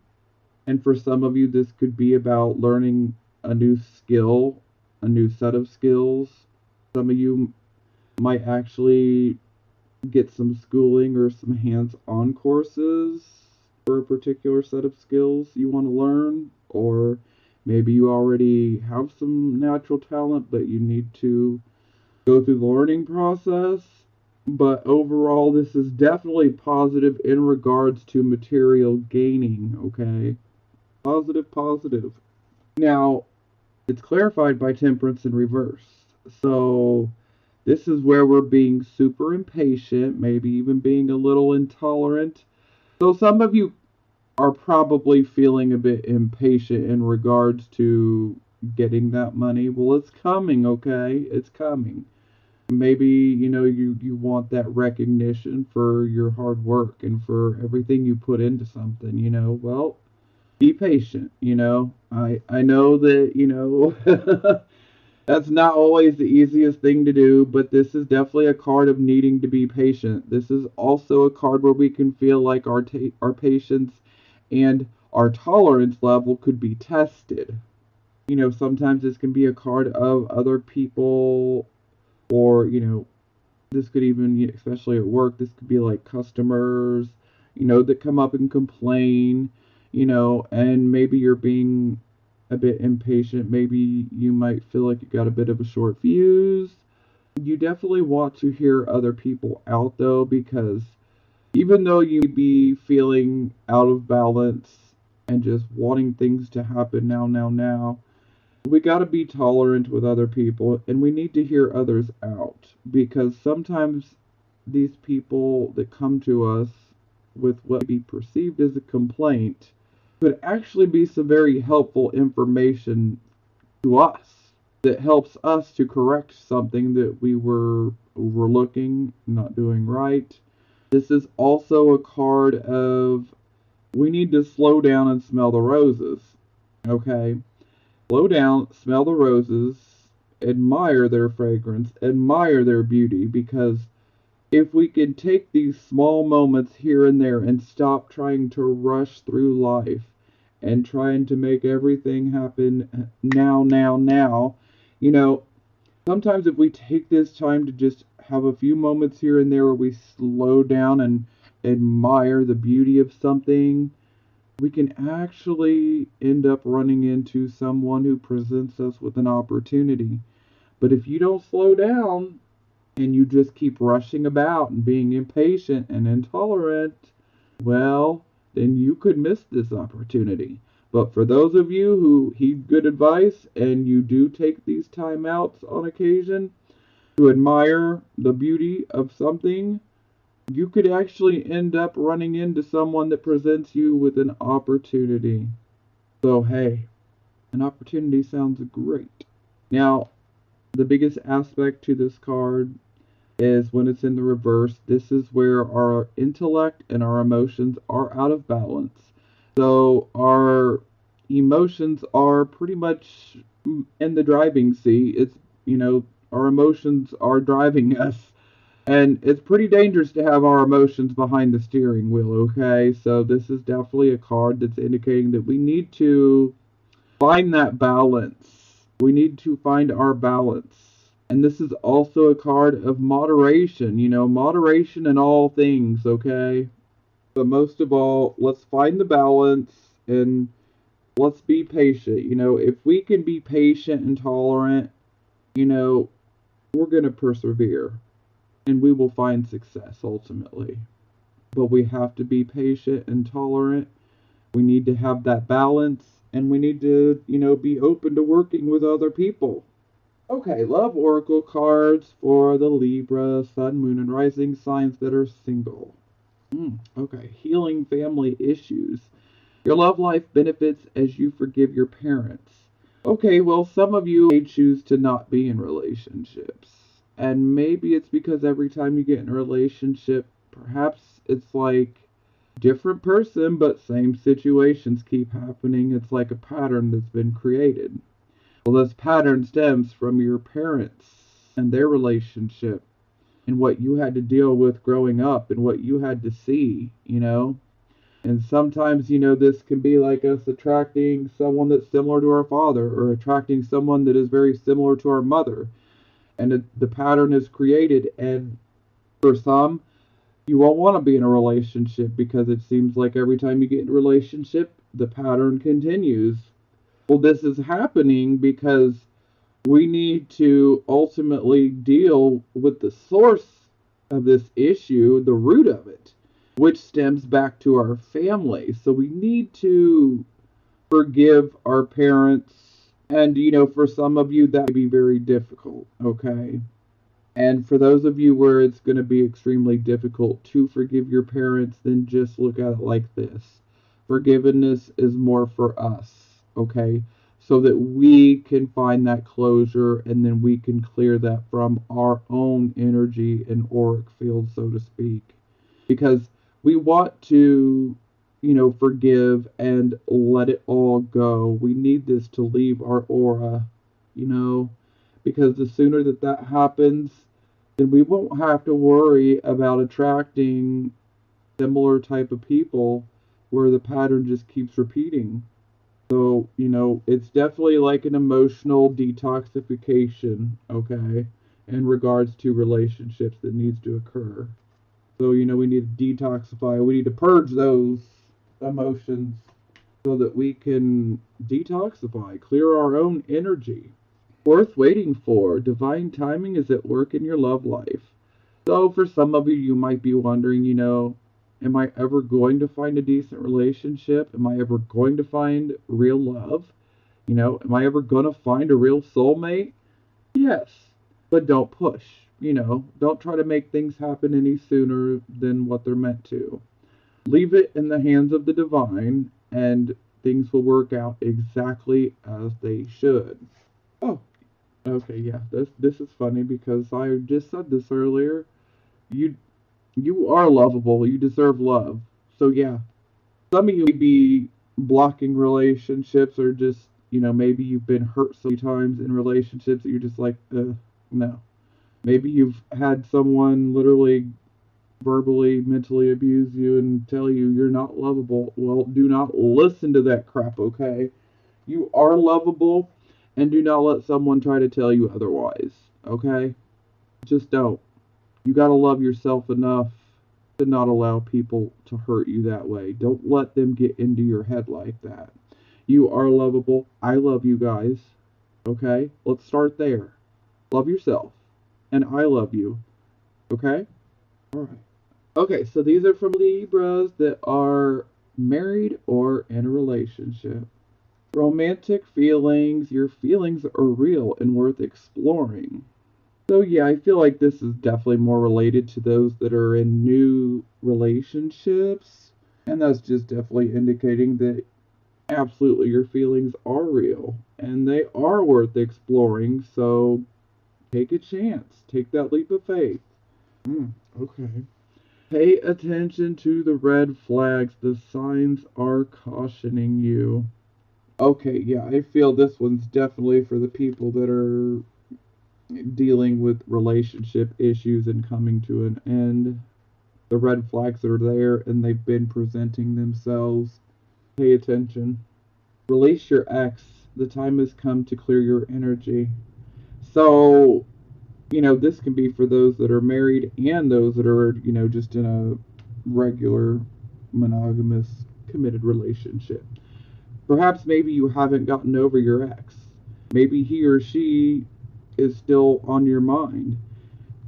And for some of you, this could be about learning a new skill, a new set of skills. Some of you might actually get some schooling or some hands-on courses for a particular set of skills you want to learn, or maybe you already have some natural talent but you need to go through the learning process. But overall, this is definitely positive in regards to material gaining. Okay, positive, positive. Now, it's clarified by Temperance in reverse. So this is where we're being super impatient, maybe even being a little intolerant. So some of you are probably feeling a bit impatient in regards to getting that money. Well, it's coming, okay? It's coming. Maybe, you want that recognition for your hard work and for everything you put into something. Well, be patient. I know that, that's not always the easiest thing to do, but this is definitely a card of needing to be patient. This is also a card where we can feel like our patience and our tolerance level could be tested. Sometimes this can be a card of other people, or, this could even, especially at work, this could be like customers, that come up and complain, and maybe you're being a bit impatient. Maybe you might feel like you got a bit of a short fuse. You definitely want to hear other people out though, because even though you be feeling out of balance and just wanting things to happen now. We got to be tolerant with other people, and we need to hear others out, because sometimes these people that come to us with what may be perceived as a complaint could actually be some very helpful information to us that helps us to correct something that we were overlooking, not doing right. This is also a card of we need to slow down and smell the roses. Okay? Slow down, smell the roses, admire their fragrance, admire their beauty, because if we can take these small moments here and there and stop trying to rush through life and trying to make everything happen now, you know, sometimes if we take this time to just have a few moments here and there where we slow down and admire the beauty of something, we can actually end up running into someone who presents us with an opportunity. But if you don't slow down and you just keep rushing about and being impatient and intolerant, well, then you could miss this opportunity. But for those of you who heed good advice and you do take these timeouts on occasion to admire the beauty of something, you could actually end up running into someone that presents you with an opportunity. So, hey, an opportunity sounds great. Now, the biggest aspect to this card is when it's in the reverse. This is where our intellect and our emotions are out of balance. So our emotions are pretty much in the driving seat. Our emotions are driving us. And it's pretty dangerous to have our emotions behind the steering wheel, okay? So this is definitely a card that's indicating that we need to find that balance. We need to find our balance. And this is also a card of moderation, moderation in all things, okay? But most of all, let's find the balance and let's be patient. If we can be patient and tolerant, we're going to persevere and we will find success ultimately. But we have to be patient and tolerant. We need to have that balance and we need to, be open to working with other people. Okay, love oracle cards for the Libra, Sun, Moon, and Rising signs that are single. Okay, healing family issues. Your love life benefits as you forgive your parents. Okay, well, some of you may choose to not be in relationships. And maybe it's because every time you get in a relationship, perhaps it's like different person, but same situations keep happening. It's like a pattern that's been created. Well, this pattern stems from your parents and their relationship and what you had to deal with growing up and what you had to see. And sometimes, this can be like us attracting someone that's similar to our father or attracting someone that is very similar to our mother. And the pattern is created. And for some, you won't want to be in a relationship because it seems like every time you get in a relationship, the pattern continues. Well, this is happening because we need to ultimately deal with the source of this issue, the root of it, which stems back to our family. So we need to forgive our parents. And, for some of you, that may be very difficult, okay? And for those of you where it's going to be extremely difficult to forgive your parents, then just look at it like this. Forgiveness is more for us, okay? So that we can find that closure and then we can clear that from our own energy and auric field, so to speak. Because we want to, forgive and let it all go. We need this to leave our aura, because the sooner that happens, then we won't have to worry about attracting similar type of people where the pattern just keeps repeating. So, it's definitely like an emotional detoxification, okay, in regards to relationships that needs to occur. So, we need to detoxify. We need to purge those emotions so that we can detoxify, clear our own energy. Worth waiting for. Divine timing is at work in your love life. So, for some of you, you might be wondering, Am I ever going to find a decent relationship? Am I ever going to find real love? You know, am I ever going to find a real soulmate? Yes, but don't push. You know, don't try to make things happen any sooner than what they're meant to. Leave it in the hands of the divine, and things will work out exactly as they should. Oh, okay, yeah. This is funny because I just said this earlier. You you are lovable. You deserve love. So yeah, some of you may be blocking relationships, or just, you know, maybe you've been hurt so many times in relationships that you're just like, no. Maybe you've had someone literally verbally, mentally abuse you and tell you you're not lovable. Well, do not listen to that crap, okay? You are lovable, and do not let someone try to tell you otherwise, okay? Just don't. You gotta love yourself enough to not allow people to hurt you that way. Don't let them get into your head like that. You are lovable. I love you guys, okay? Let's start there. Love yourself, and I love you, okay? Alright. Okay, so these are from Libras that are married or in a relationship. Romantic feelings. Your feelings are real and worth exploring. So yeah, I feel like this is definitely more related to those that are in new relationships. And that's just definitely indicating that absolutely your feelings are real and they are worth exploring. So take a chance. Take that leap of faith. Okay. Pay attention to the red flags. The signs are cautioning you. Okay, yeah, I feel this one's definitely for the people that are dealing with relationship issues and coming to an end. The red flags are there and they've been presenting themselves. Pay attention. Release your ex. The time has come to clear your energy. So, you know, this can be for those that are married and those that are, you know, just in a regular monogamous committed relationship. Perhaps maybe you haven't gotten over your ex. Maybe he or she is still on your mind.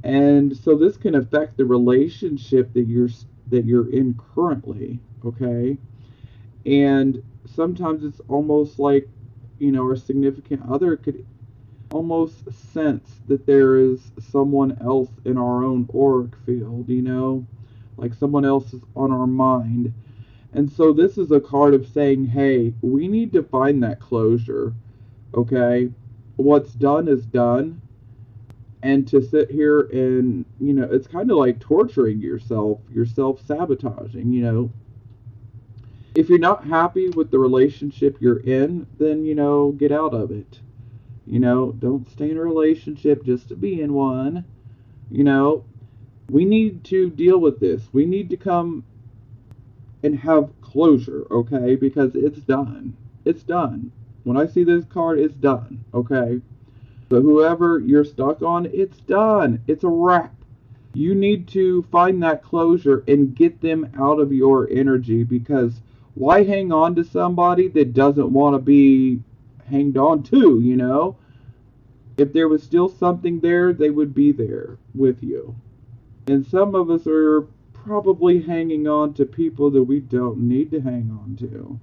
And so this can affect the relationship that you're in currently, okay? And sometimes it's almost like, you know, our significant other could almost sense that there is someone else in our own auric field, you know, like someone else is on our mind. And so this is a card of saying, hey, we need to find that closure, okay? What's done is done. And to sit here and, you know, it's kind of like torturing yourself, you're self-sabotaging, you know. If you're not happy with the relationship you're in, then, you know, get out of it. You know, don't stay in a relationship just to be in one. You know, we need to deal with this. We need to come and have closure, okay? Because it's done. It's done. When I see this card, it's done, okay? So whoever you're stuck on, it's done. It's a wrap. You need to find that closure and get them out of your energy, because why hang on to somebody that doesn't want to be hanged on to, you know? If there was still something there, they would be there with you. And some of us are probably hanging on to people that we don't need to hang on to.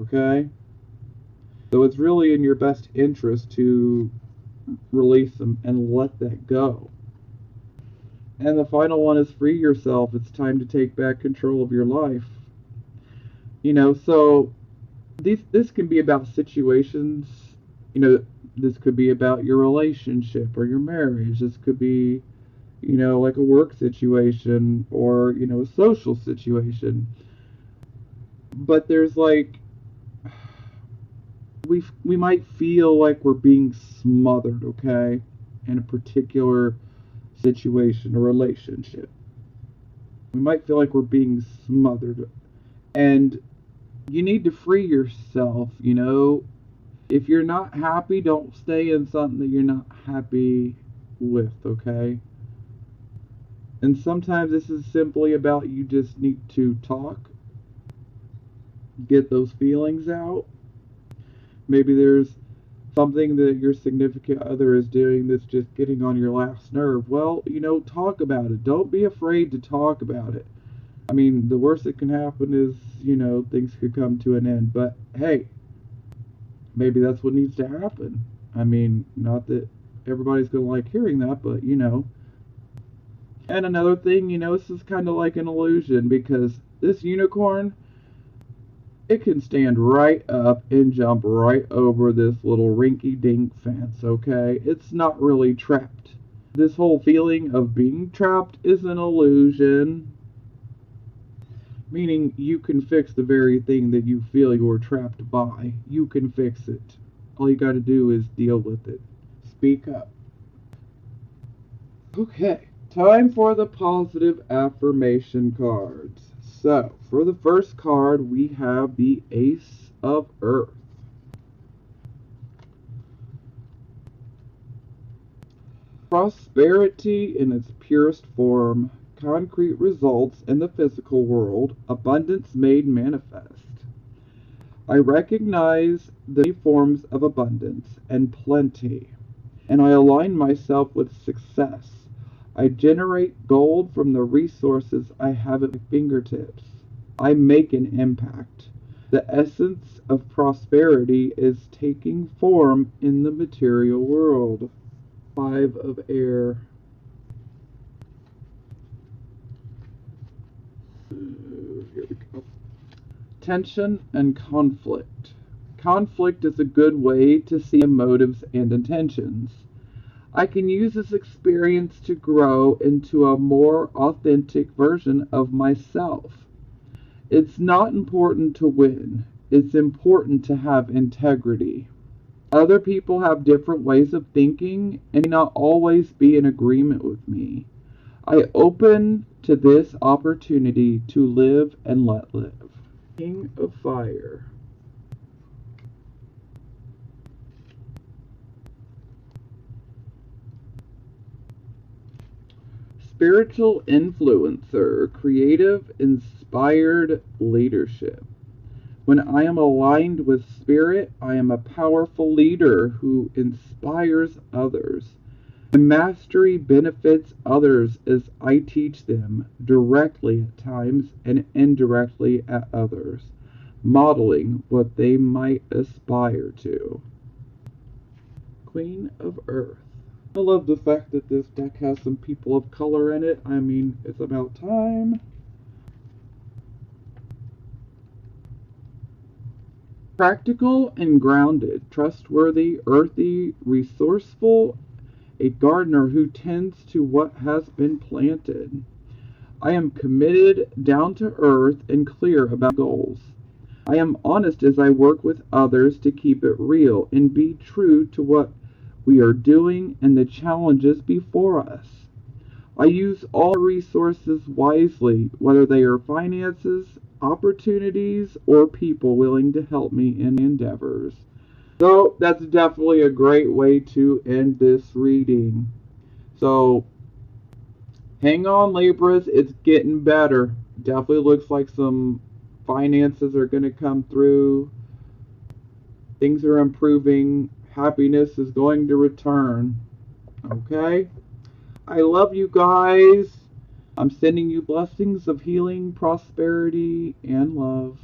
Okay? So it's really in your best interest to release them and let that go. And the final one is free yourself. It's time to take back control of your life. You know, so this can be about situations, you know, this could be about your relationship or your marriage. This could be, you know, like a work situation or, you know, a social situation. But there's like, we might feel like we're being smothered, okay, in a particular situation or relationship. We might feel like we're being smothered. And you need to free yourself, you know. If you're not happy, don't stay in something that you're not happy with, okay? And sometimes this is simply about you just need to talk, get those feelings out. Maybe there's something that your significant other is doing that's just getting on your last nerve. Well, you know, talk about it. Don't be afraid to talk about it. I mean, the worst that can happen is, things could come to an end. But hey, maybe that's what needs to happen. I mean, not that everybody's going to like hearing that, but And another thing, this is kind of like an illusion because this unicorn, it can stand right up and jump right over this little rinky-dink fence, okay? It's not really trapped. This whole feeling of being trapped is an illusion, meaning you can fix the very thing that you feel you're trapped by. You can fix it. All you got to do is deal with it. Speak up. Okay, time for the positive affirmation cards. So, for the first card, we have the Ace of Earth. Prosperity in its purest form, concrete results in the physical world, abundance made manifest. I recognize the many forms of abundance and plenty, and I align myself with success. I generate gold from the resources I have at my fingertips. I make an impact. The essence of prosperity is taking form in the material world. 5 of Air. Here we go. Tension and conflict. Conflict is a good way to see motives and intentions. I can use this experience to grow into a more authentic version of myself. It's not important to win. It's important to have integrity. Other people have different ways of thinking and may not always be in agreement with me. I open to this opportunity to live and let live. King of Fire. Spiritual influencer, creative, inspired leadership. When I am aligned with spirit, I am a powerful leader who inspires others. My mastery benefits others as I teach them directly at times and indirectly at others, modeling what they might aspire to. Queen of Earth. I love the fact that this deck has some people of color in it. I mean, it's about time. Practical and grounded, trustworthy, earthy, resourceful, a gardener who tends to what has been planted. I am committed, down to earth, and clear about goals. I am honest as I work with others to keep it real and be true to what we are doing and the challenges before us. I use all resources wisely, whether they are finances, opportunities, or people willing to help me in endeavors. So that's definitely a great way to end this reading. So hang on, Libras, it's getting better. Definitely looks like some finances are going to come through. Things are improving. Happiness is going to return. Okay? I love you guys. I'm sending you blessings of healing, prosperity, and love.